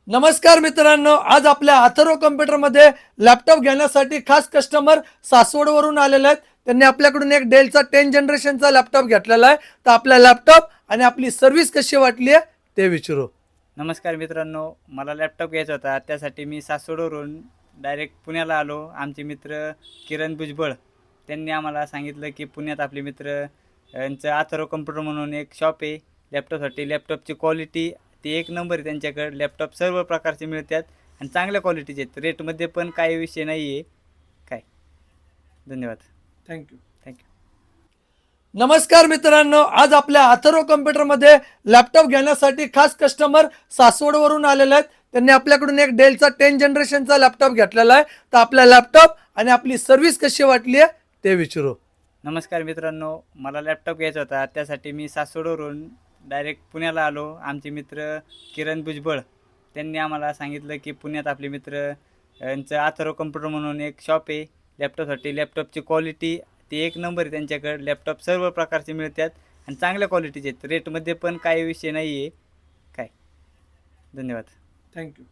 नमस्कार मित्रांनो, आज आपल्या अथर्व कम्प्युटरमध्ये लॅपटॉप घेण्यासाठी खास कस्टमर सासवडवरून आलेले आहेत. त्यांनी आपल्याकडून एक डेलचा 10 जनरेशनचा लॅपटॉप घेतलेला आहे. तर आपला लॅपटॉप आणि आपली सर्व्हिस कशी वाटली आहे ते विचारू. नमस्कार मित्रांनो, मला लॅपटॉप घ्यायचा होता. त्यासाठी मी सासवडवरून डायरेक्ट पुण्याला आलो. आमचे मित्र किरण भुजबळ त्यांनी आम्हाला सांगितलं की पुण्यात आपले मित्र यांचं अथर्व कम्प्युटर म्हणून एक शॉप आहे लॅपटॉपसाठी. लॅपटॉपची क्वालिटी ती एक नंबर आहे त्यांच्याकडे. लॅपटॉप सर्व प्रकारचे मिळतात आणि चांगल्या क्वालिटीचे आहेत. रेटमध्ये पण काही विषय नाही आहे. काय धन्यवाद. थँक्यू. थँक्यू. नमस्कार मित्रांनो, आज आपल्या अथर्व कम्प्युटरमध्ये लॅपटॉप घेण्यासाठी खास कस्टमर सासवडवरून आलेले आहेत. त्यांनी आपल्याकडून एक डेलचा 10 जनरेशनचा लॅपटॉप घेतलेला आहे. तर आपला लॅपटॉप आणि आपली सर्व्हिस कशी वाटली आहे ते विचारू. नमस्कार मित्रांनो, मला लॅपटॉप घ्यायचा होता. त्यासाठी मी सासवडवरून डायरेक्ट पुण्याला आलो. आमचे मित्र किरण भुजबळ त्यांनी आम्हाला सांगितलं की पुण्यात आपले मित्र यांचं अथर्व कम्प्युटर म्हणून एक शॉप आहे लॅपटॉपसाठी. लॅपटॉपची क्वालिटी ती एक नंबर आहे त्यांच्याकडे. लॅपटॉप सर्व प्रकारचे मिळतात आणि चांगल्या क्वालिटीचे आहेत. रेटमध्ये पण काही विषय नाही आहे. काय धन्यवाद. थँक्यू.